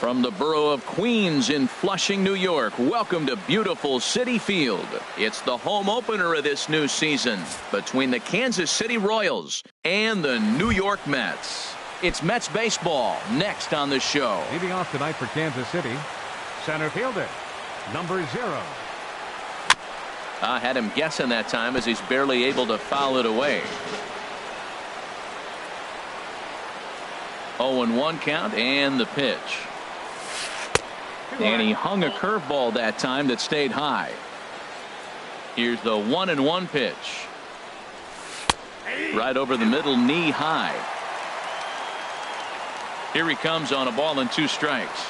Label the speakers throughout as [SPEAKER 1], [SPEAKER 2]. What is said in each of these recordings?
[SPEAKER 1] From the borough of Queens in Flushing, New York, welcome to beautiful Citi Field. It's the home opener of this new season between the Kansas City Royals and the New York Mets. It's Mets baseball next on the show.
[SPEAKER 2] Leading off tonight for Kansas City, center fielder, number 0.
[SPEAKER 1] I had him guessing that time as he's barely able to foul it away. 0-1 count and the pitch. And he hung a curveball that time that stayed high. Here's the 1-1 pitch. Right over the middle, knee high. Here he comes on a ball and 2 strikes.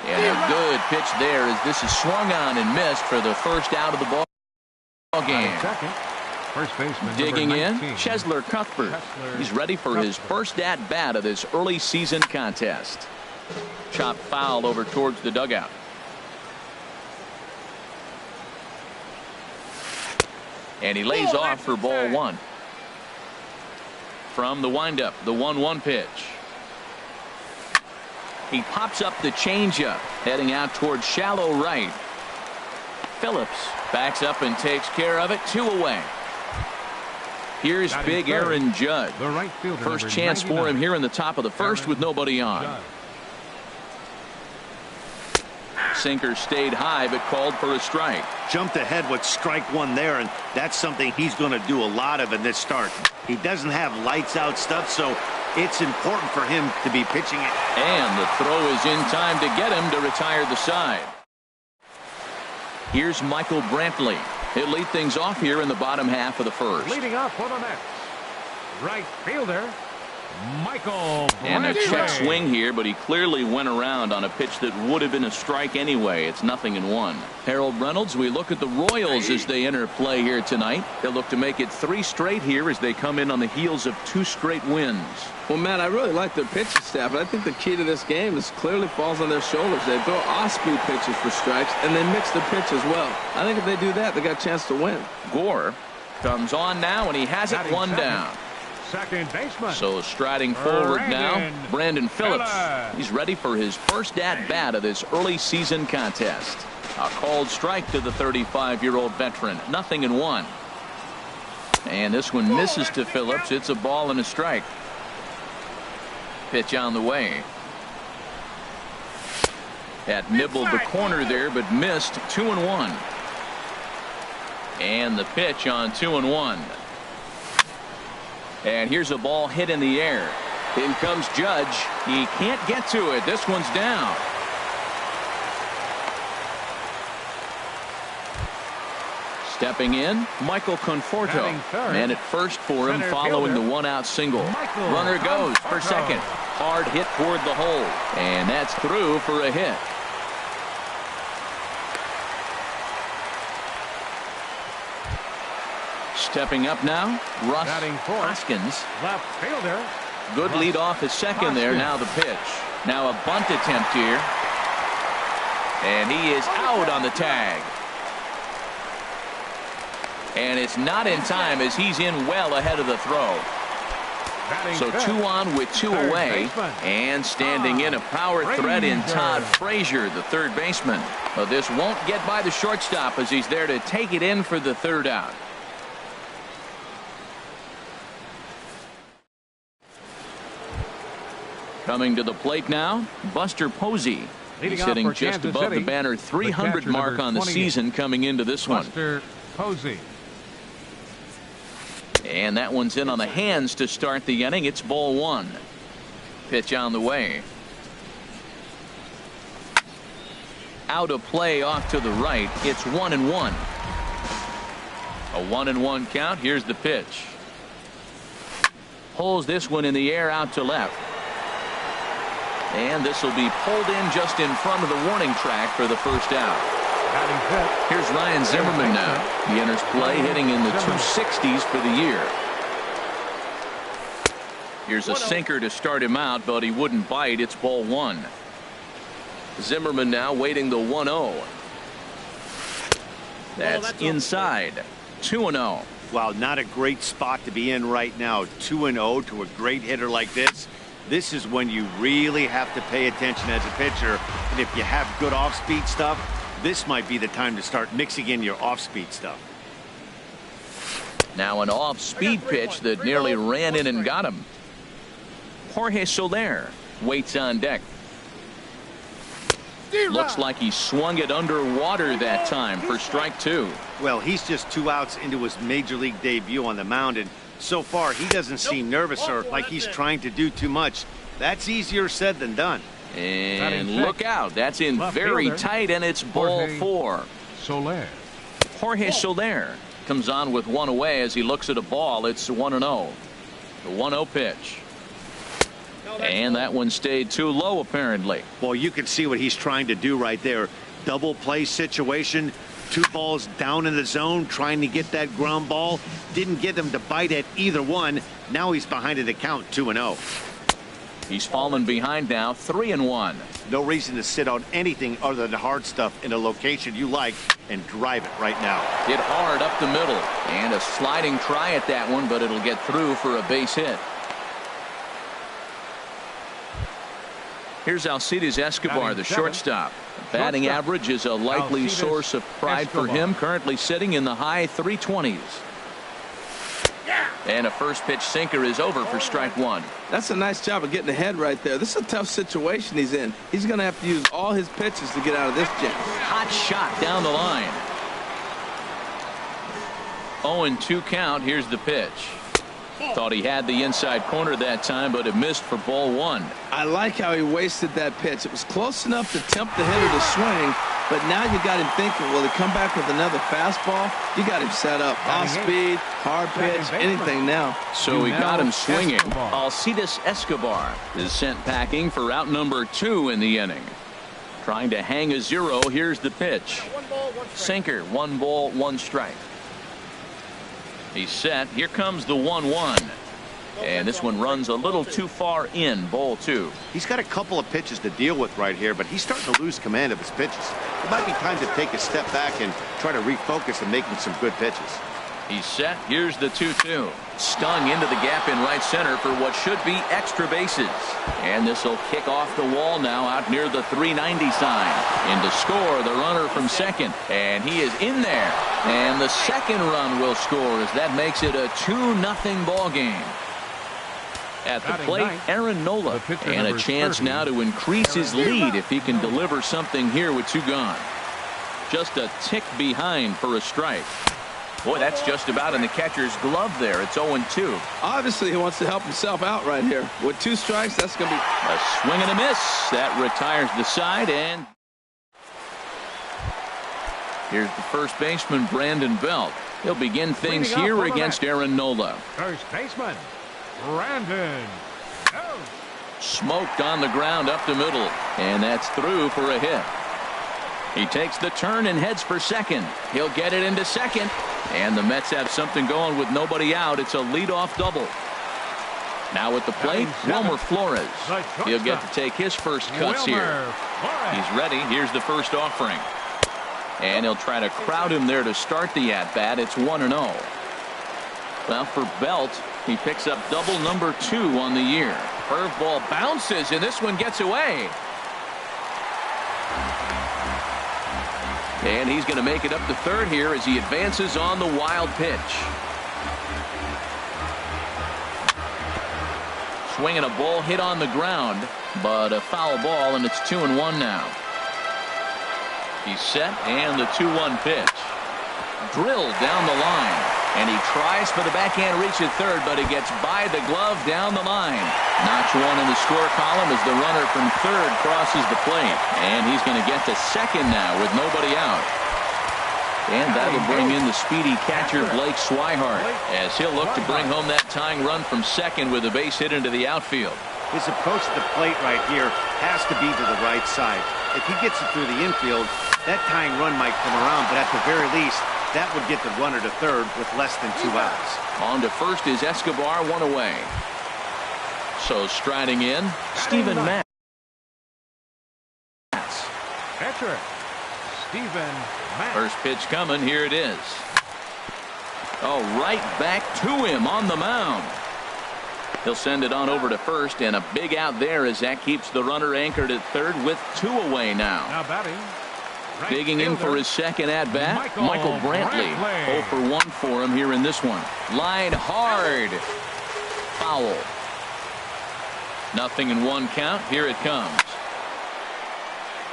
[SPEAKER 1] And a good pitch there as this is swung on and missed for the first out of the ball game.
[SPEAKER 2] First baseman,
[SPEAKER 1] digging in,
[SPEAKER 2] 19.
[SPEAKER 1] Cheslor Cuthbert. He's ready for his first at bat of this early season contest. Chop foul over towards the dugout. And he lays off for ball 1. From the windup, the 1-1 pitch. He pops up the changeup, heading out towards shallow right. Phillips backs up and takes care of it. 2 away. Here's big Aaron Judge. First chance for him here in the top of the first with nobody on. Sinker stayed high but called for a strike.
[SPEAKER 3] Jumped ahead with strike 1 there, and that's something he's going to do a lot of in this start. He doesn't have lights out stuff, so it's important for him to be pitching it.
[SPEAKER 1] And the throw is in time to get him to retire the side. Here's Michael Brantley. He'll lead things off here in the bottom half of the first.
[SPEAKER 2] Leading off for the Mets, right fielder, Michael Brantley.
[SPEAKER 1] And a check swing here, but he clearly went around on a pitch that would have been a strike anyway. It's 0-1. Harold Reynolds, we look at the Royals as they enter play here tonight. They'll look to make it 3 straight here as they come in on the heels of 2 straight wins.
[SPEAKER 4] Well, Matt, I really like their pitching staff, but I think the key to this game is clearly falls on their shoulders. They throw off-speed pitches for strikes, and they mix the pitch as well. I think if they do that, they got a chance to win.
[SPEAKER 1] Gore comes on now, and he has it 1 down.
[SPEAKER 2] Second baseman.
[SPEAKER 1] So striding forward now, Brandon Phillips. He's ready for his first at-bat of this early season contest. A called strike to the 35-year-old veteran. 0-1. And this one misses to Phillips. It's a ball and a strike. Pitch on the way. That nibbled the corner there, but missed. 2-1. And the pitch on 2-1. And here's a ball hit in the air. In comes Judge. He can't get to it. This one's down. Stepping in, Michael Conforto. Man at first for him following the 1-out single. Runner goes for second. Hard hit toward the hole. And that's through for a hit. Stepping up now, Russ Hoskins.
[SPEAKER 2] Left fielder.
[SPEAKER 1] Good lead off his second there. Now the pitch. Now a bunt attempt here. And he is out on the tag. And it's not in time as he's in well ahead of the throw. So 2 on with 2 away. And standing in a power threat in Todd Frazier, the third baseman. But this won't get by the shortstop as he's there to take it in for the 3rd out. Coming to the plate now, Buster Posey. He's hitting just above the banner 300 mark on the season coming into this one.
[SPEAKER 2] Buster Posey.
[SPEAKER 1] And that one's in on the hands to start the inning. It's ball 1. Pitch on the way. Out of play off to the right. It's 1-1. A 1-1 count. Here's the pitch. Pulls this one in the air out to left. And this will be pulled in just in front of the warning track for the first out. Here's Ryan Zimmerman now. He enters play hitting in the 260s for the year. Here's a sinker to start him out, but he wouldn't bite. It's ball 1. Zimmerman now waiting the 1-0. That's inside. 2-0.
[SPEAKER 3] Wow, not a great spot to be in right now. 2-0 to a great hitter like this. This is when you really have to pay attention as a pitcher. And if you have good off-speed stuff, this might be the time to start mixing in your off-speed stuff.
[SPEAKER 1] Now an off-speed pitch that nearly ran in and got him. Jorge Soler waits on deck. Looks like he swung it underwater that time for strike 2.
[SPEAKER 3] Well, he's just 2 outs into his major league debut on the mound, and so far he doesn't seem nervous or like he's trying to do too much. That's easier said than done.
[SPEAKER 1] And look out, that's in very tight, and it's ball 4.
[SPEAKER 2] Soler.
[SPEAKER 1] Jorge Soler comes on with 1 away as he looks at a ball. It's 1-0. The 1-0 pitch. And that one stayed too low, apparently.
[SPEAKER 3] Well, you can see what he's trying to do right there. Double play situation. 2 balls down in the zone, trying to get that ground ball. Didn't get him to bite at either one. Now he's behind in the count, 2-0.
[SPEAKER 1] He's fallen behind now, 3-1.
[SPEAKER 3] No reason to sit on anything other than hard stuff in a location you like and drive it right now.
[SPEAKER 1] Hit hard up the middle. And a sliding try at that one, but it'll get through for a base hit. Here's Alcides Escobar, the shortstop. Batting average is a likely source of pride for him, currently sitting in the high 320s. And a first pitch sinker is over for strike 1.
[SPEAKER 4] That's a nice job of getting ahead right there. This is a tough situation he's in. He's going to have to use all his pitches to get out of this jam.
[SPEAKER 1] Hot shot down the line. 0-2 count. Here's the pitch. Thought he had the inside corner that time, but it missed for ball 1.
[SPEAKER 4] I like how he wasted that pitch. It was close enough to tempt the hitter to swing, but now you got him thinking, will he come back with another fastball? You got him set up. Off speed, hard pitch, anything now.
[SPEAKER 1] So he got him swinging. Alcides Escobar is sent packing for out number 2 in the inning. Trying to hang a 0. Here's the pitch. Sinker, 1 ball, 1 strike. He's set. Here comes the 1-1. And this one runs a little too far in, ball 2.
[SPEAKER 3] He's got a couple of pitches to deal with right here, but he's starting to lose command of his pitches. It might be time to take a step back and try to refocus on making some good pitches.
[SPEAKER 1] He's set. Here's the 2-2. Stung into the gap in right center for what should be extra bases. And this will kick off the wall now out near the 390 sign. In to score the runner from second. And he is in there. And the second run will score as that makes it a 2-0 ball game. At the plate, Aaron Nola. And a chance now to increase his lead if he can deliver something here with 2 gone. Just a tick behind for a strike. Boy, that's just about in the catcher's glove there. It's 0-2.
[SPEAKER 4] Obviously, he wants to help himself out right here. With 2 strikes, that's going to be
[SPEAKER 1] a swing and a miss. That retires the side. And here's the first baseman, Brandon Belt. He'll begin things here against Aaron Nola.
[SPEAKER 2] First baseman, Brandon Belt.
[SPEAKER 1] Smoked on the ground up the middle. And that's through for a hit. He takes the turn and heads for second. He'll get it into second. And the Mets have something going with nobody out. It's a leadoff double. Now at the plate, Wilmer Flores. He'll get to take his first cuts here. He's ready. Here's the first offering. And he'll try to crowd him there to start the at-bat. It's 1-0. Well, for Belt, he picks up double number 2 on the year. Curveball bounces, and this one gets away. And he's going to make it up to third here as he advances on the wild pitch. Swinging a ball hit on the ground, but a foul ball, and it's 2-1 now. He's set, and the 2-1 pitch. Drilled down the line, and he tries for the backhand reach at third, but he gets by the glove down the line. Notch 1 in the score column as the runner from third crosses the plate. And he's going to get to second now with nobody out. And that'll bring in the speedy catcher Blake Swihart as he'll look to bring home that tying run from second with a base hit into the outfield.
[SPEAKER 3] His approach to the plate right here has to be to the right side. If he gets it through the infield, that tying run might come around, but at the very least, that would get the runner to third with less than 2 outs.
[SPEAKER 1] On to first is Escobar, 1 away. So striding in, Steven Matz.
[SPEAKER 2] Catcher, Steven Matz.
[SPEAKER 1] First pitch coming, here it is. Oh, right back to him on the mound. He'll send it on over to first, and a big out there as that keeps the runner anchored at third with 2 away now.
[SPEAKER 2] Now batting. Right
[SPEAKER 1] Digging in for his second at-bat, Michael Brantley. 0 for 1 for him here in this one. Line hard. Foul. 0-1 count. Here it comes.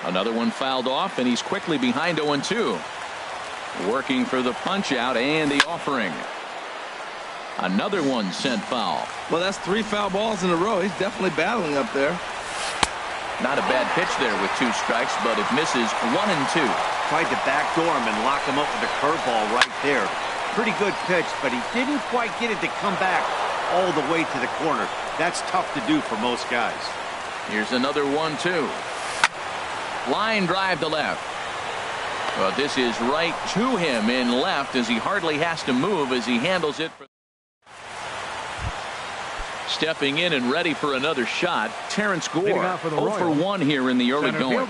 [SPEAKER 1] Another one fouled off, and he's quickly behind 0-2. Working for the punch-out and the offering. Another one sent foul.
[SPEAKER 4] Well, that's 3 foul balls in a row. He's definitely battling up there.
[SPEAKER 1] Not a bad pitch there with 2 strikes, but it misses 1-2.
[SPEAKER 3] Tried to backdoor him and lock him up with a curveball right there. Pretty good pitch, but he didn't quite get it to come back all the way to the corner. That's tough to do for most guys.
[SPEAKER 1] Here's another 1-2. Line drive to left. Well, this is right to him in left as he hardly has to move as he handles it. Stepping in and ready for another shot, Terrence Gore. 0 for 1 here in the early going.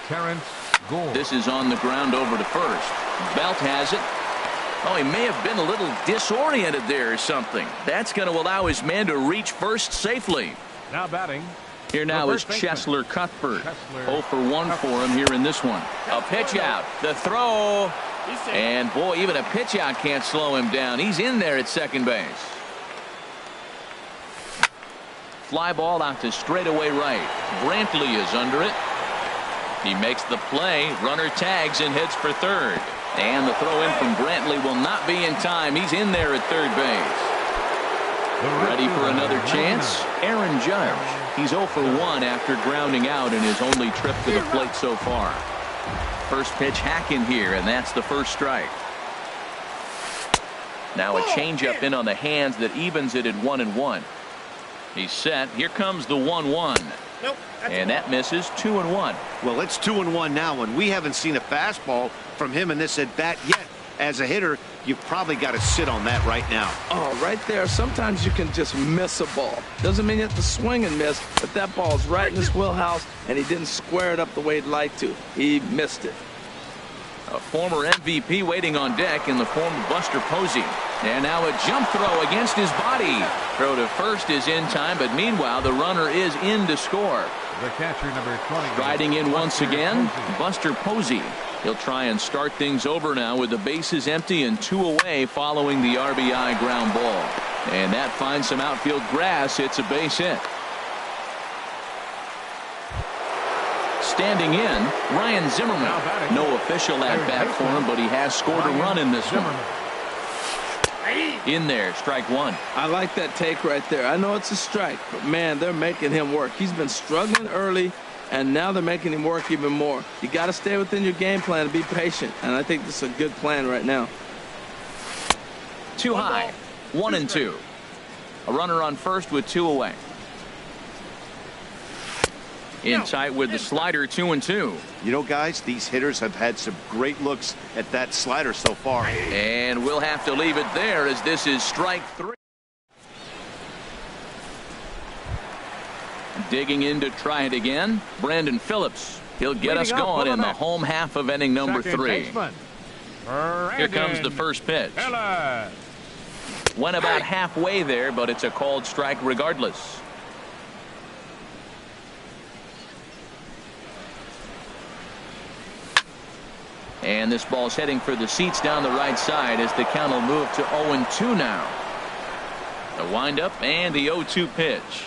[SPEAKER 2] Terrence Gore.
[SPEAKER 1] This is on the ground over to first. Belt has it. Oh, he may have been a little disoriented there or something. That's going to allow his man to reach first safely.
[SPEAKER 2] Now batting.
[SPEAKER 1] Here now is Cheslor Cuthbert. 0 for 1 for him here in this one. A pitch out. The throw. And boy, even a pitch out can't slow him down. He's in there at second base. Fly ball out to straightaway right. Brantley is under it. He makes the play. Runner tags and heads for third. And the throw in from Brantley will not be in time. He's in there at third base. Ready for another chance? Aaron Judge. He's 0 for 1 after grounding out in his only trip to the plate so far. First pitch hack in here, and that's the first strike. Now a changeup in on the hands that evens it at 1-1. He's set. Here comes the 1-1.
[SPEAKER 3] Nope,
[SPEAKER 1] and that misses. 2-1.
[SPEAKER 3] Well, it's 2-1 now, and we haven't seen a fastball from him in this at bat yet. As a hitter, you've probably got to sit on that right now.
[SPEAKER 4] Oh, right there. Sometimes you can just miss a ball. Doesn't mean you have to swing and miss, but that ball's right in his wheelhouse, and he didn't square it up the way he'd like to. He missed it.
[SPEAKER 1] A former MVP waiting on deck in the form of Buster Posey. And now a jump throw against his body. Throw to first is in time, but meanwhile the runner is in to score.
[SPEAKER 2] The catcher, number 20.
[SPEAKER 1] Riding in once again, Buster Posey. He'll try and start things over now with the bases empty and 2 away following the RBI ground ball. And that finds some outfield grass. It's a base hit. Standing in, Ryan Zimmerman. No official at-bat for him, but he has scored a run in this one. In there, strike 1.
[SPEAKER 4] I like that take right there. I know it's a strike, but man, they're making him work. He's been struggling early, and now they're making him work even more. You got to stay within your game plan and be patient, and I think this is a good plan right now.
[SPEAKER 1] Too high. 1-2. A runner on first with 2 away. In tight with the slider. 2-2.
[SPEAKER 3] You know, guys, these hitters have had some great looks at that slider so far.
[SPEAKER 1] And we'll have to leave it there as this is strike 3. Digging in to try it again, Brandon Phillips. He'll get us going in the home half of inning number 3. Here comes the first pitch. Went about halfway there, but it's a called strike regardless. And this ball's heading for the seats down the right side as the count will move to 0-2 now. The windup and the 0-2 pitch.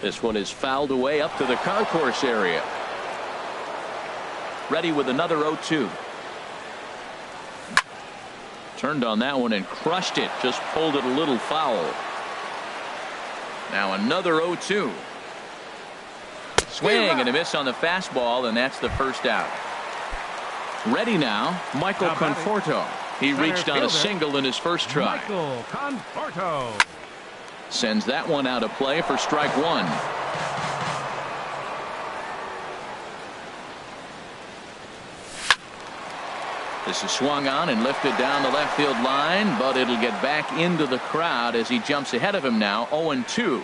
[SPEAKER 1] This one is fouled away up to the concourse area. Ready with another 0-2. Turned on that one and crushed it. Just pulled it a little foul. Now another 0-2. Swing and a miss on the fastball, and that's the first out. Ready now, Michael Conforto. He reached on a single in his first try.
[SPEAKER 2] Michael Conforto
[SPEAKER 1] sends that one out of play for strike 1. This is swung on and lifted down the left field line, but it'll get back into the crowd as he jumps ahead of him now. 0-2.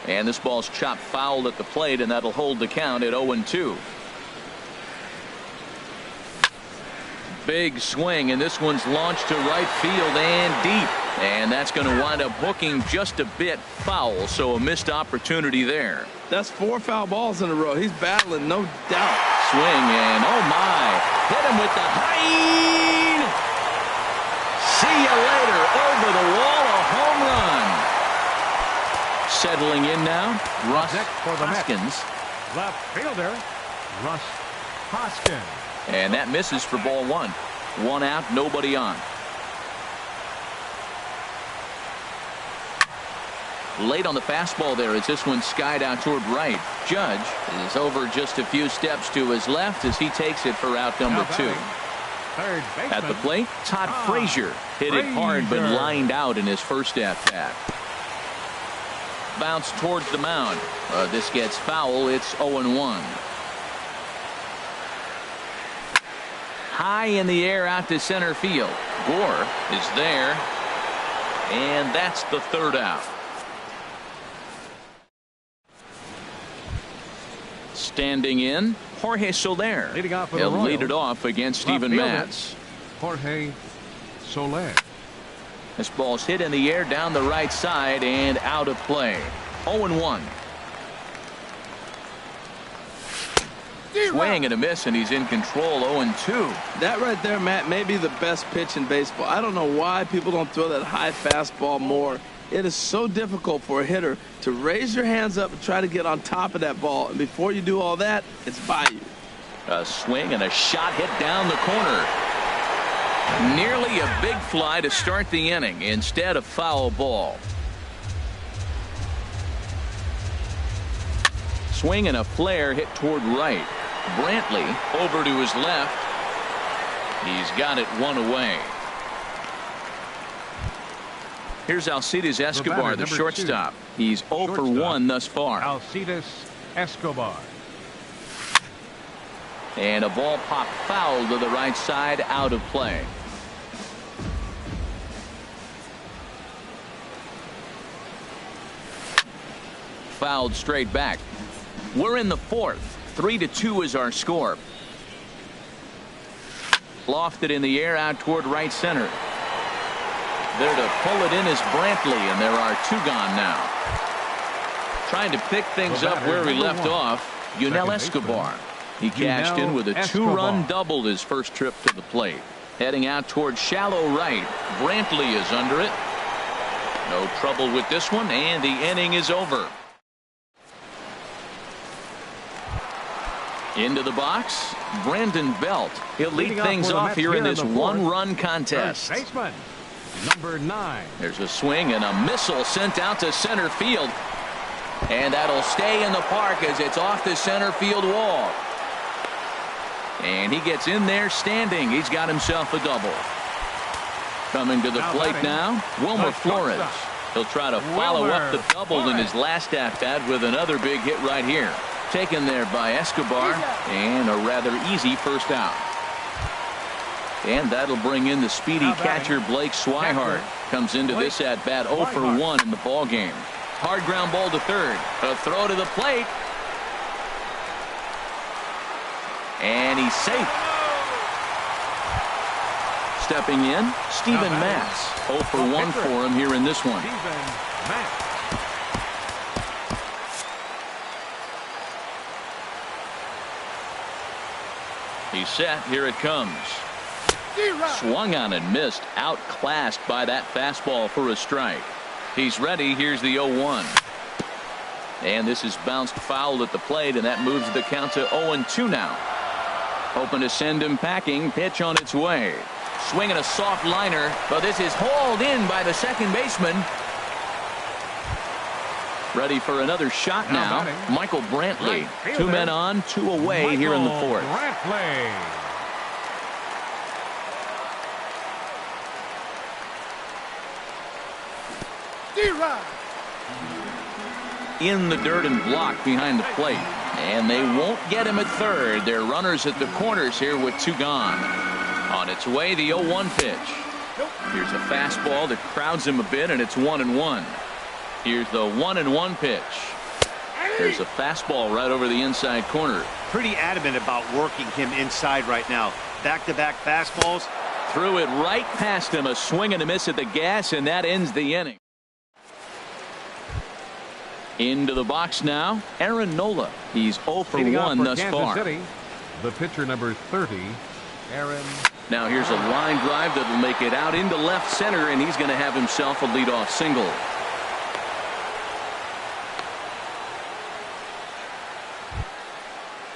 [SPEAKER 1] And this ball's chopped foul at the plate, and that'll hold the count at 0-2. Big swing, and this one's launched to right field and deep. And that's going to wind up hooking just a bit foul, so a missed opportunity there.
[SPEAKER 4] That's 4 foul balls in a row. He's battling, no doubt.
[SPEAKER 1] Swing, and oh my. Hit him with the high. See you later. Over the wall, a home run. Settling in now, Russ
[SPEAKER 2] For the
[SPEAKER 1] Hoskins.
[SPEAKER 2] Mets, left fielder, Russ Hoskins.
[SPEAKER 1] And that misses for ball 1. 1 out, nobody on. Late on the fastball there as this one skied out toward right. Judge is over just a few steps to his left as he takes it for out number 2.
[SPEAKER 2] Third baseman,
[SPEAKER 1] At the plate, Todd Frazier hit it hard but lined out in his first at-bat. Bounce towards the mound. This gets foul. It's 0-1. High in the air out to center field. Gore is there. And that's the 3rd out. Standing in, Jorge Soler.
[SPEAKER 2] Leading off for the
[SPEAKER 1] He'll
[SPEAKER 2] Royals,
[SPEAKER 1] lead it off against Steven
[SPEAKER 2] fielder,
[SPEAKER 1] Matz.
[SPEAKER 2] Jorge Soler.
[SPEAKER 1] This ball's hit in the air down the right side and out of play. 0-1. Swing and a miss, and he's in control. 0-2.
[SPEAKER 4] That right there, Matt, may be the best pitch in baseball. I don't know why people don't throw that high fastball more. It is so difficult for a hitter to raise your hands up and try to get on top of that ball. And before you do all that, it's by you.
[SPEAKER 1] A swing and a shot hit down the corner. Nearly a big fly to start the inning. Instead, a foul ball. Swing and a flare hit toward right. Brantley over to his left. He's got it 1 away. Here's Alcides Escobar, the shortstop. He's 0 for 1 thus far.
[SPEAKER 2] Alcides Escobar.
[SPEAKER 1] And a ball popped foul to the right side, out of play. Fouled straight back. We're in the 4th. 3-2 is our score. Lofted in the air out toward right center. There to pull it in is Brantley, and there are 2 gone now. Trying to pick things up where he left off, Yunel Escobar. He cashed in with a 2-run double his first trip to the plate. Heading out toward shallow right. Brantley is under it. No trouble with this one, and the inning is over. Into the box, Brandon Belt. He'll lead things off here in this 1-run contest.
[SPEAKER 2] Baseman, number 9.
[SPEAKER 1] There's a swing and a missile sent out to center field. And that'll stay in the park as it's off the center field wall. And he gets in there standing. He's got himself a double. Coming to the plate now, Wilmer Flores. He'll try to follow up the double in his last at-bat with another big hit right here. Taken there by Escobar, and a rather easy first out. And that'll bring in the speedy catcher Blake Swihart. Comes into this at-bat 0 for 1 in the ball game. Hard ground ball to third. A throw to the plate. And he's safe. Stepping in, Steven Matz. 0 for 1 for him here in this one. He's set. Here it comes. Swung on and missed. Outclassed by that fastball for a strike. He's ready. Here's the 0-1. And this is bounced foul at the plate, and that moves the count to 0-2 now. Hoping to send him packing. Pitch on its way. Swinging a soft liner, but this is hauled in by the second baseman. Ready for another shot now. Michael Brantley. 2 men on, 2 away here in the 4th.
[SPEAKER 2] Brantley.
[SPEAKER 1] In the dirt and blocked behind the plate. And they won't get him at third. They're runners at the corners here with 2 gone. On its way, the 0-1 pitch. Here's a fastball that crowds him a bit, and it's 1-1. Here's the 1-1 pitch. There's a fastball right over the inside corner.
[SPEAKER 3] Pretty adamant about working him inside right now. back-to-back fastballs.
[SPEAKER 1] Threw it right past him. A swing and a miss at the gas, and that ends the inning. Into the box now, Aaron Nola. He's 0 for 1 thus far.
[SPEAKER 2] City, the pitcher number 30, Aaron.
[SPEAKER 1] Now here's a line drive that will make it out into left center, and he's going to have himself a leadoff single.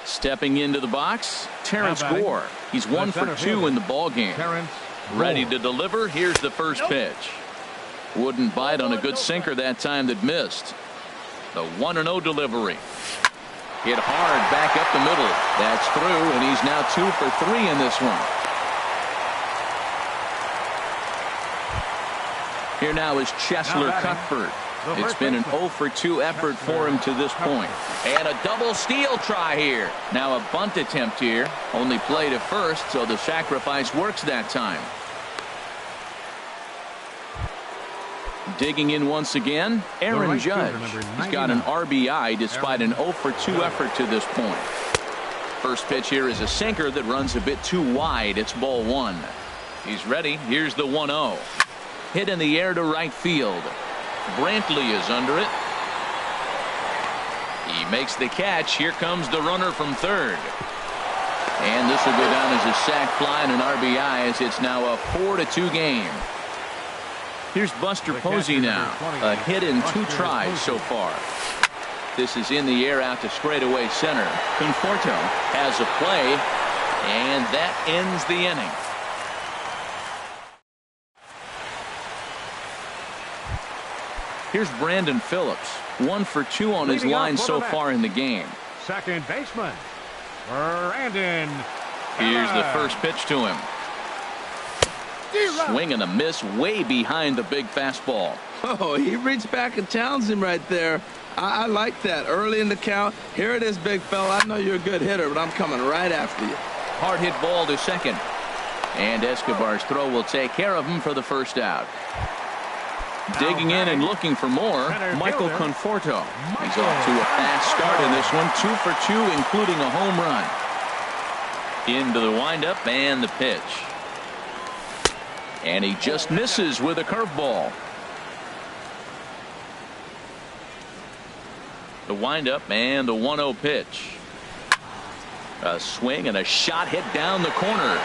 [SPEAKER 1] Stepping into the box, Terrence Gore. He's 1 for 2 in the ball game. Ready to deliver. Here's the first pitch. Wouldn't bite on a good sinker that time that missed. The 1-0 delivery. Hit hard back up the middle. That's through, and he's now 2 for 3 in this one. Here now is Cheslor Cuthbert. It's been an 0 for 2 effort for him to this point. And a double steal try here. Now a bunt attempt here. Only played at first, so the sacrifice works that time. Digging in once again, Aaron Judge. He's got an RBI despite an 0 for 2 effort to this point. First pitch here is a sinker that runs a bit too wide. It's ball 1. He's ready. Here's the 1-0. Hit in the air to right field. Brantley is under it. He makes the catch. Here comes the runner from third. And this will go down as a sac fly and an RBI, as it's now a 4-2 game. Here's Buster Posey now. A hit in 2 tries so far. This is in the air out to straightaway center. Conforto has a play, and that ends the inning. Here's Brandon Phillips. 1 for 2 on his line so far in the game.
[SPEAKER 2] Second baseman, Brandon.
[SPEAKER 1] Here's the first pitch to him. Swing and a miss way behind the big fastball.
[SPEAKER 4] Oh, he reached back and challenged him right there. I like that. Early in the count. Here it is, big fella. I know you're a good hitter, but I'm coming right after you.
[SPEAKER 1] Hard hit ball to second. And Escobar's throw will take care of him for the first out. Digging in and looking for more, Michael Conforto. He's off to a fast start in this one. 2 for 2, including a home run. Into the windup and the pitch. And he just misses with a curveball. The windup and the 1-0 pitch. A swing and a shot hit down the corner.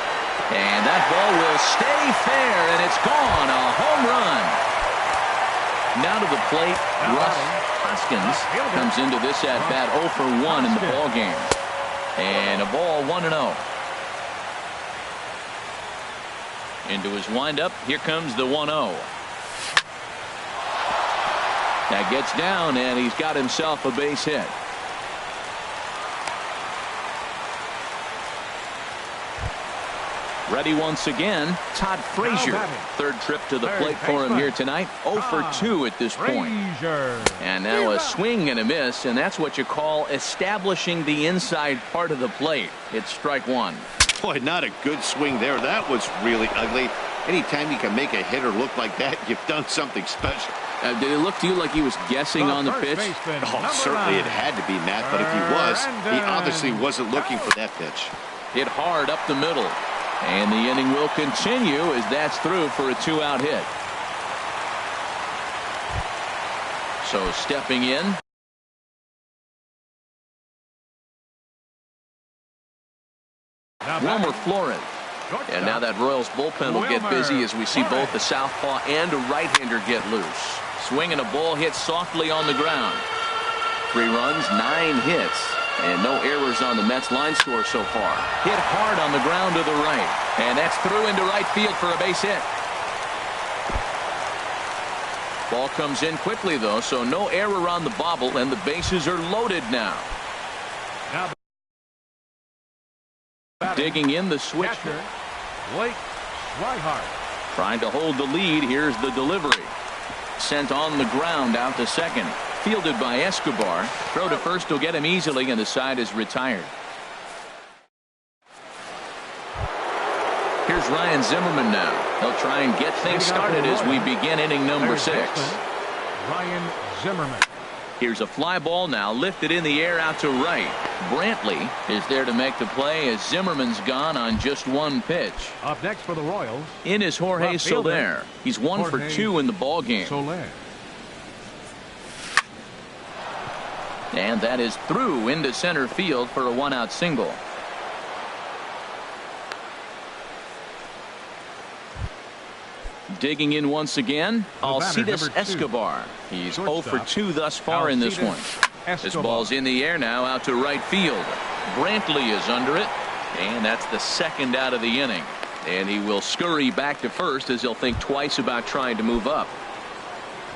[SPEAKER 1] And that ball will stay fair, and it's gone. A home run. Now to the plate, Russ Hoskins comes into this at-bat 0 for 1 in the ball game. And a ball 1-0. Into his windup, here comes the 1-0. That gets down, and he's got himself a base hit. Ready once again, Todd Frazier. Third trip to the plate for him here tonight. 0 for 2 at this point. And now a swing and a miss, and that's what you call establishing the inside part of the plate. It's strike 1.
[SPEAKER 3] Boy, not a good swing there. That was really ugly. Anytime you can make a hitter look like that, you've done something special.
[SPEAKER 1] Did it look to you like he was guessing on the pitch?
[SPEAKER 3] Oh, certainly it had to be, Matt, but if he was, he obviously wasn't looking for that pitch.
[SPEAKER 1] Hit hard up the middle. And the inning will continue as that's through for a 2-out hit. So stepping in. Wilmer Flores. And now that Royals bullpen will get busy as we see both the southpaw and a right-hander get loose. Swinging a ball hit softly on the ground. 3 runs, 9 hits. And no errors on the Mets line score so far. Hit hard on the ground to the right. And that's through into right field for a base hit. Ball comes in quickly, though, so no error on the bobble, and the bases are loaded now. Digging in the switch. Trying to hold the lead. Here's the delivery. Sent on the ground out to second. Fielded by Escobar. Throw to first will get him easily, and the side is retired. Here's Ryan Zimmerman now. He'll try and get things started as we begin inning number 6.
[SPEAKER 2] Ryan Zimmerman.
[SPEAKER 1] Here's a fly ball now lifted in the air out to right. Brantley is there to make the play as Zimmerman's gone on just one pitch.
[SPEAKER 2] Up next for the Royals.
[SPEAKER 1] In is Jorge Soler. He's 1 for 2 in the ball game.
[SPEAKER 2] Soler.
[SPEAKER 1] And that is through into center field for a 1-out single. Digging in once again, Alcides Escobar. He's 0 for 2 thus far in this one. This ball's in the air now out to right field. Brantley is under it, and that's the second out of the inning. And he will scurry back to first as he'll think twice about trying to move up.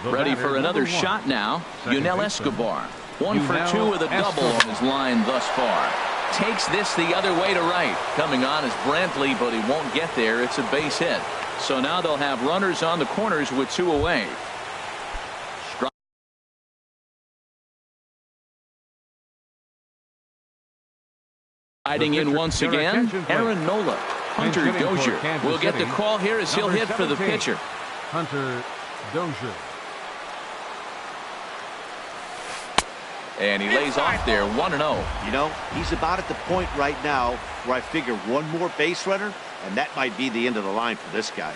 [SPEAKER 1] Ready for another shot now, Yunel Escobar. 1 for 2 with a double on his line thus far. Takes this the other way to right. Coming on is Brantley, but he won't get there. It's a base hit. So now they'll have runners on the corners with 2 away. Riding in once again, Aaron Nola. Hunter Dozier will get the call here as he'll hit for the pitcher.
[SPEAKER 2] Hunter Dozier.
[SPEAKER 1] And he lays off there 1-0.
[SPEAKER 3] You know, he's about at the point right now where I figure one more base runner, and that might be the end of the line for this guy.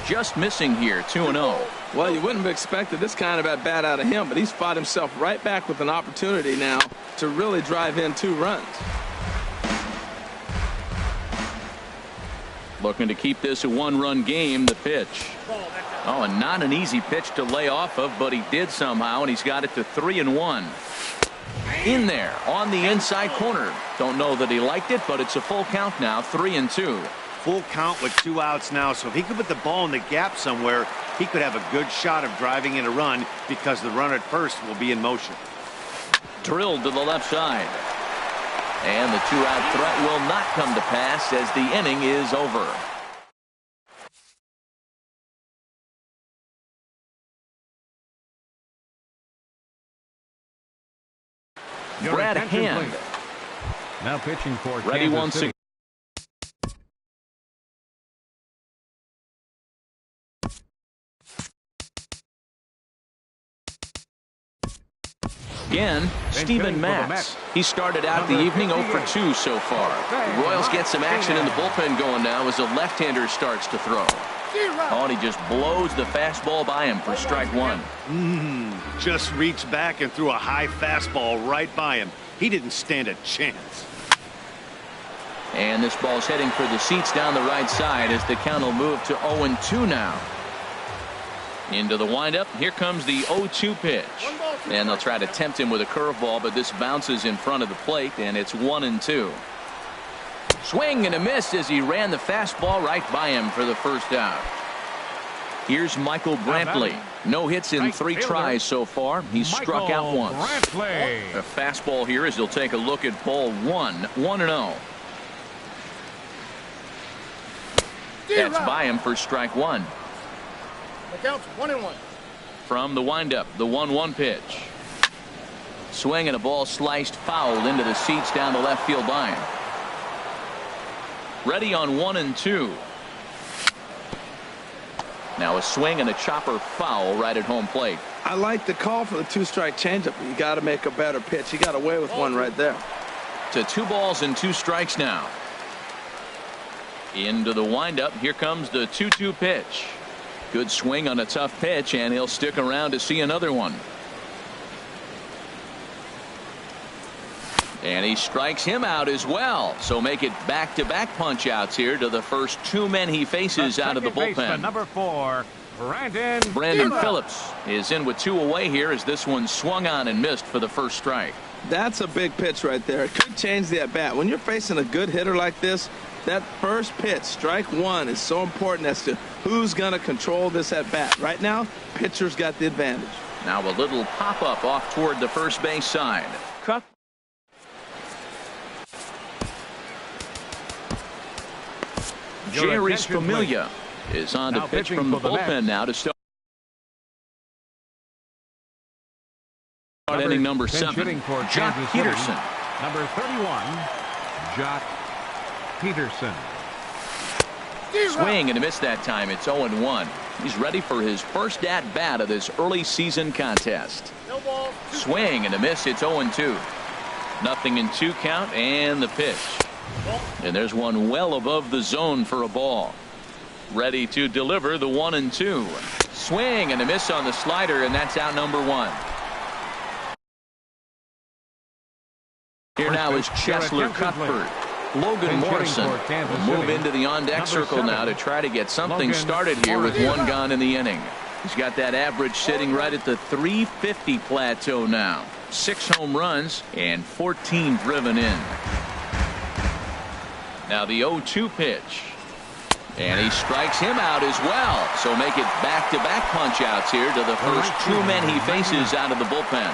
[SPEAKER 1] Just missing here, 2-0.
[SPEAKER 4] Well, you wouldn't have expected this kind of at bat out of him, but he's fought himself right back with an opportunity now to really drive in 2 runs.
[SPEAKER 1] Looking to keep this a 1-run game. The pitch. Oh, and not an easy pitch to lay off of, but he did somehow, and he's got it to 3-1. In there on the inside corner. Don't know that he liked it, but it's a full count now, 3-2.
[SPEAKER 3] Full count with 2 outs now, so if he could put the ball in the gap somewhere, he could have a good shot of driving in a run because the runner at first will be in motion.
[SPEAKER 1] Drilled to the left side. And the 2-out threat will not come to pass as the inning is over. Brad Hand.
[SPEAKER 2] Now pitching for
[SPEAKER 1] ready once again. Again, Steven Matz. He started out the evening 0 for 2 so far. The Royals get some action in the bullpen going now as a left-hander starts to throw. Oh, and he just blows the fastball by him for strike 1.
[SPEAKER 3] Just reached back and threw a high fastball right by him. He didn't stand a chance.
[SPEAKER 1] And this ball's heading for the seats down the right side as the count will move to 0-2 now. Into the windup. Here comes the 0-2 pitch. And they'll try to tempt him with a curveball, but this bounces in front of the plate, and it's 1-2. Swing and a miss as he ran the fastball right by him for the first out. Here's Michael Brantley. No hits in 3 tries so far. He's struck out once. A fastball here as he'll take a look at ball 1. 1-0. That's by him for strike 1.
[SPEAKER 5] The count's 1-1.
[SPEAKER 1] From the windup, the 1-1 pitch. Swing and a ball sliced foul into the seats down the left field line. Ready on 1-2. Now a swing and a chopper foul right at home plate.
[SPEAKER 4] I like the call for the 2-strike changeup, but you got to make a better pitch. He got away with one right there.
[SPEAKER 1] To 2 balls and 2 strikes now. Into the windup. Here comes the 2-2 pitch. Good swing on a tough pitch, and he'll stick around to see another one. And he strikes him out as well. So make it back-to-back punch outs here to the first 2 men he faces out of the bullpen.
[SPEAKER 2] Number 4,
[SPEAKER 1] Brandon Phillips is in with 2 away here as this one swung on and missed for the first strike.
[SPEAKER 4] That's a big pitch right there. It could change the at bat. When you're facing a good hitter like this, that first pitch, strike 1, is so important as to who's going to control this at bat. Right now, pitcher's got the advantage.
[SPEAKER 1] Now a little pop up off toward the first base side. Cut. Jerry's Familia is on to pitch from the bullpen now to start inning number 7. Jock Peterson.
[SPEAKER 2] Number 31, Jock Peterson.
[SPEAKER 1] Swing and a miss that time. It's 0-1. He's ready for his first at-bat of this early season contest.
[SPEAKER 5] No ball.
[SPEAKER 1] Swing and a miss. It's 0-2. Nothing in 2 count, and the pitch. And there's one well above the zone for a ball. Ready to deliver the 1-2. Swing and a miss on the slider, and that's out number 1. Here now is Chesler Cuthbert. Logan Morrison will move into the on-deck circle now to try to get something started here with 1 gone in the inning. He's got that average sitting right at the 350 plateau now. 6 home runs and 14 driven in. Now the 0-2 pitch. And he strikes him out as well. So make it back-to-back punch-outs here to the first 2 men he faces out of the bullpen.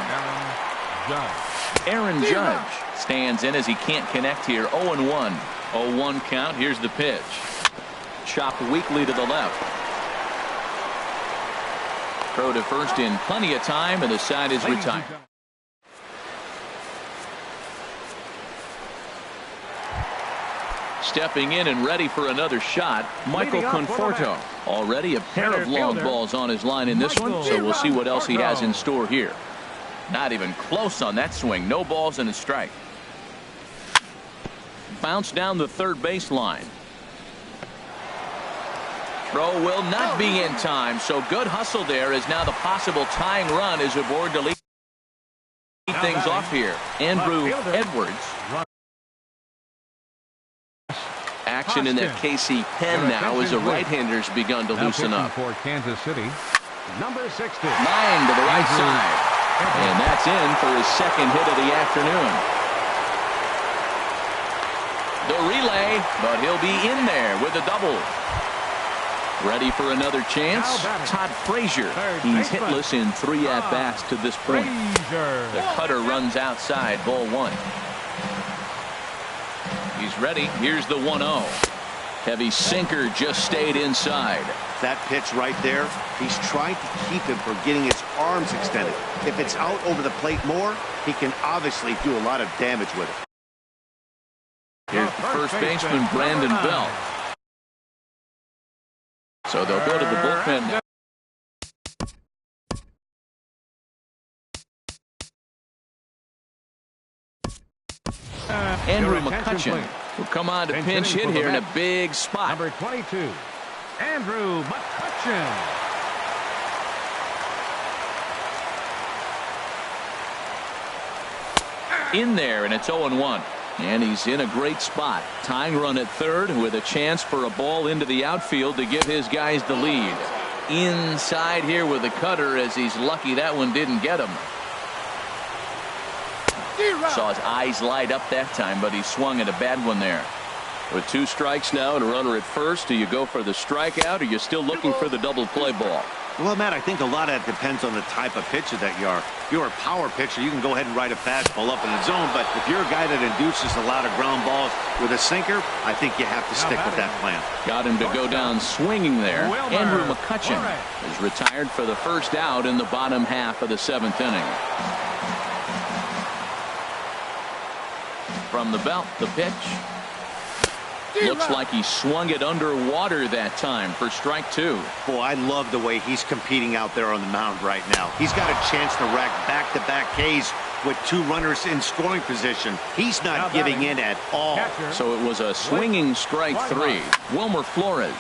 [SPEAKER 1] Aaron Judge stands in as he can't connect here. 0-1. 0-1 count. Here's the pitch. Chopped weakly to the left. Throw to first in plenty of time, and the side is retired. Stepping in and ready for another shot, Michael Conforto. Already a pair of long balls on his line in this one, so we'll see what else he has in store here. Not even close on that swing. No balls and a strike. Bounce down the third baseline. Throw will not be in time, so good hustle there as now the possible tying run is aboard to lead things off here. Andrew Edwards. Action in that KC pen now as the right-hander's begun to loosen up.
[SPEAKER 2] For Kansas City, number 60.
[SPEAKER 1] Line to the right side. And that's in for his second hit of the afternoon. The relay, but he'll be in there with a double. Ready for another chance? Todd Frazier. He's hitless in 3 at-bats to this point. The cutter runs outside, ball 1. He's ready. Here's the 1-0. Heavy sinker just stayed inside.
[SPEAKER 3] That pitch right there, he's trying to keep him from getting his arms extended. If it's out over the plate more, he can obviously do a lot of damage with it.
[SPEAKER 1] Here's the first baseman, Brandon Belt. So they'll go to the bullpen now. Andrew McCutcheon will come on to pinch hit here in a big spot.
[SPEAKER 2] Number 22, Andrew McCutcheon.
[SPEAKER 1] In there, and it's 0-1. And he's in a great spot. Tying run at third with a chance for a ball into the outfield to give his guys the lead. Inside here with the cutter as he's lucky that one didn't get him. Saw his eyes light up that time, but he swung at a bad one there. With 2 strikes now and a runner at first, do you go for the strikeout, or are you still looking for the double play ball?
[SPEAKER 3] Well, Matt, I think a lot of that depends on the type of pitcher that you are. If you're a power pitcher, you can go ahead and ride a fastball up in the zone, but if you're a guy that induces a lot of ground balls with a sinker, I think you have to stick with that plan.
[SPEAKER 1] Got him to go down swinging there. Andrew McCutcheon is retired for the first out in the bottom half of the 7th inning. From the belt, the pitch. Looks like he swung it underwater that time for strike 2.
[SPEAKER 3] Boy, I love the way he's competing out there on the mound right now. He's got a chance to rack back-to-back Ks with 2 runners in scoring position. He's not giving in at all.
[SPEAKER 1] So it was a swinging strike 3. Wilmer Flores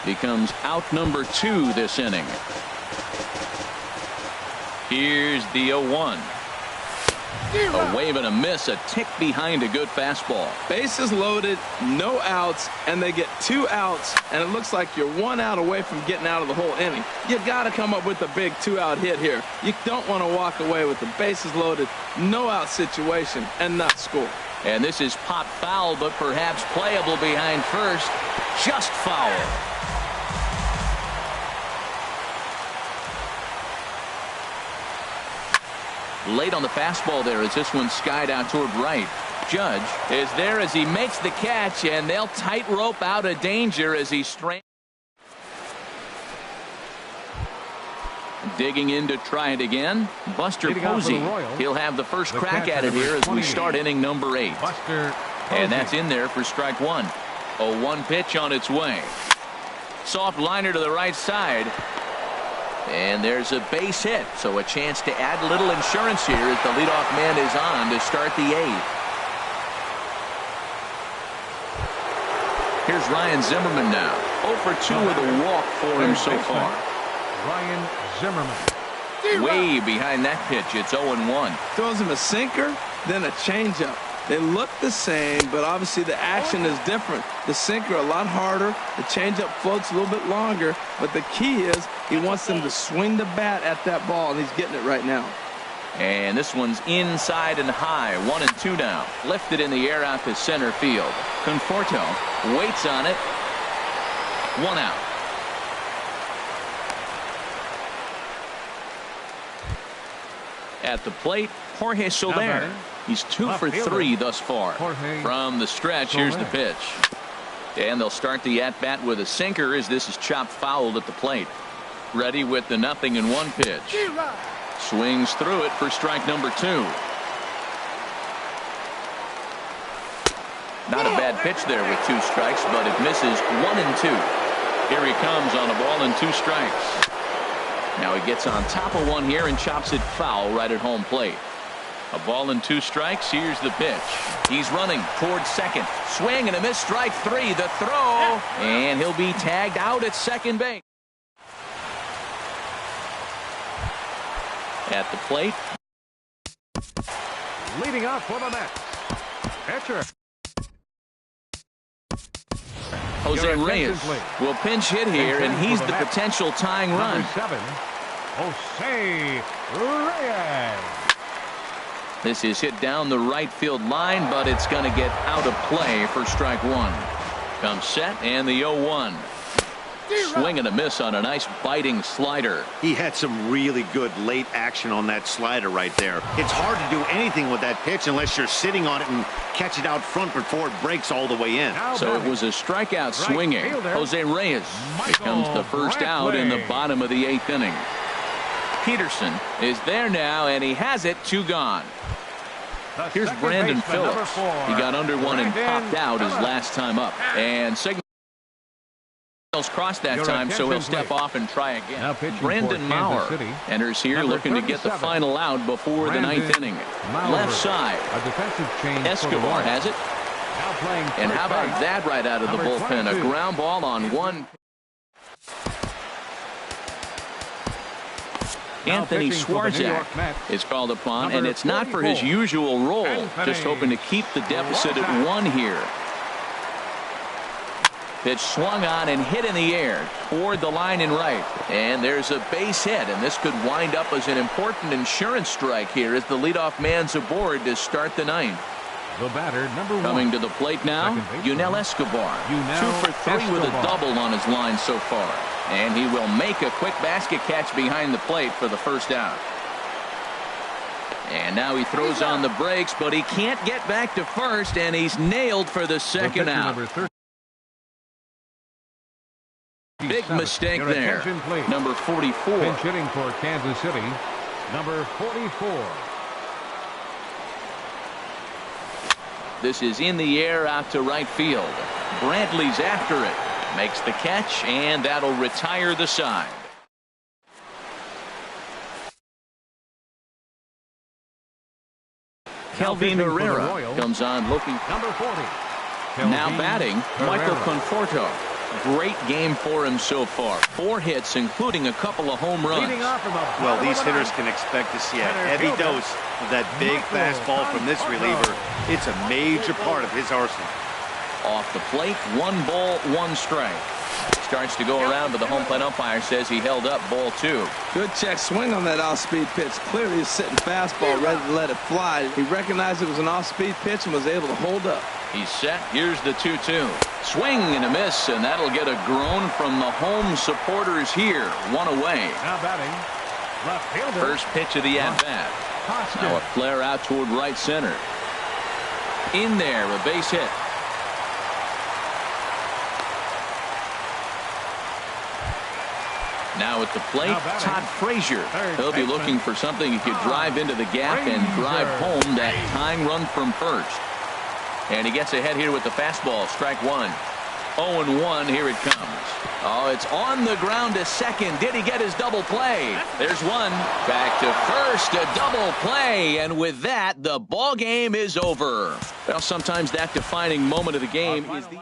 [SPEAKER 1] becomes out number 2 this inning. Here's the 0-1. A wave and a miss, a tick behind a good fastball.
[SPEAKER 4] Bases loaded, no outs, and they get 2 outs, and it looks like you're 1 out away from getting out of the whole inning. You got to come up with a big 2-out hit here. You don't want to walk away with the bases loaded, no out situation, and not score.
[SPEAKER 1] And this is pop foul, but perhaps playable behind first. Just foul. Late on the fastball there as this one skied out toward right. Judge is there as he makes the catch, and they'll tightrope out of danger as he strains. Digging in to try it again, Buster Posey. He'll have the first crack at it here as we start inning number 8. And that's in there for strike 1. A 1 pitch on its way. Soft liner to the right side. And there's a base hit, so a chance to add a little insurance here as the leadoff man is on to start the 8th. Here's Ryan Zimmerman now. 0 for 2 with a walk for him so far.
[SPEAKER 2] Ryan Zimmerman.
[SPEAKER 1] Way behind that pitch. It's 0-1.
[SPEAKER 4] Throws him a sinker, then a changeup. They look the same, but obviously the action is different. The sinker a lot harder. The changeup floats a little bit longer. But the key is he wants them to swing the bat at that ball, and he's getting it right now.
[SPEAKER 1] And this one's inside and high. 1-2 now. Lifted in the air out to center field. Conforto waits on it. 1 out. At the plate, Jorge Soler. He's 2 for 3 thus far. From the stretch, here's the pitch. And they'll start the at-bat with a sinker as this is chopped fouled at the plate. Ready with the 0-1 pitch. Swings through it for strike number 2. Not a bad pitch there with 2 strikes, but it misses 1-2. Here he comes on a ball and 2 strikes. Now he gets on top of one here and chops it foul right at home plate. A ball and 2 strikes. Here's the pitch. He's running towards second. Swing and a miss. Strike 3. The throw. And he'll be tagged out at second base. At the plate.
[SPEAKER 2] Leading off for the Mets. Pitcher.
[SPEAKER 1] Jose Reyes will pinch hit here, and he's the potential tying run.
[SPEAKER 2] Number 7, Jose Reyes.
[SPEAKER 1] This is hit down the right field line, but it's going to get out of play for strike 1. Comes set, and the 0-1. Swing and a miss on a nice biting slider.
[SPEAKER 3] He had some really good late action on that slider right there. It's hard to do anything with that pitch unless you're sitting on it and catch it out front before it breaks all the way in.
[SPEAKER 1] So it was a strikeout swinging. Jose Reyes becomes the first out in the bottom of the 8th inning. Peterson is there now, and he has it. 2 gone. Here's Brandon Phillips. He got under one and popped out his last time up. And signals crossed that time, so he'll step off and try again. Brandon Maurer enters here looking to get the final out before the 9th inning. Left side. Escobar has it. And how about that right out of the bullpen? A ground ball on 1. Anthony Swarzak is called upon, and it's not for his usual role. Just hoping to keep the deficit at 1 here. Pitch swung on and hit in the air toward the line and right. And there's a base hit, and this could wind up as an important insurance strike here as the leadoff man's aboard to start the 9th.
[SPEAKER 2] The batter, number 1.
[SPEAKER 1] Coming to the plate now, Yunel Escobar. 2 for 3 with a double on his line so far. And he will make a quick basket catch behind the plate for the first out. And now he throws on the brakes, but he can't get back to first, and he's nailed for the second out. Big mistake there. Number 44.
[SPEAKER 2] Pinch hitting for Kansas City. Number 44.
[SPEAKER 1] This is in the air out to right field. Brantley's after it. Makes the catch, and that'll retire the side. Kelvin Herrera comes on looking.
[SPEAKER 2] Number 40.
[SPEAKER 1] Now batting, Michael Conforto. Great game for him so far. 4 hits, including a couple of home runs.
[SPEAKER 3] Well, these hitters can expect to see a heavy dose of that big fastball from this reliever. It's a major part of his arsenal.
[SPEAKER 1] Off the plate, 1 ball, 1 strike. Starts to go around, but the home plate umpire says he held up ball 2.
[SPEAKER 4] Good check swing on that off-speed pitch. Clearly a sitting fastball ready to let it fly. He recognized it was an off-speed pitch and was able to hold up.
[SPEAKER 1] He's set. Here's the 2-2. Swing and a miss, and that'll get a groan from the home supporters here. 1 away.
[SPEAKER 2] Now batting, left fielder.
[SPEAKER 1] First pitch of the at-bat. Now a flare out toward right center. In there, a base hit. Now at the plate, Todd Frazier. He'll be looking for something he could drive into the gap and drive home that tying run from first. And he gets ahead here with the fastball. Strike 1. 0-1. Here it comes. Oh, it's on the ground to second. Did he get his double play? There's one. Back to first, a double play. And with that, the ball game is over. Well, sometimes that defining moment of the game is the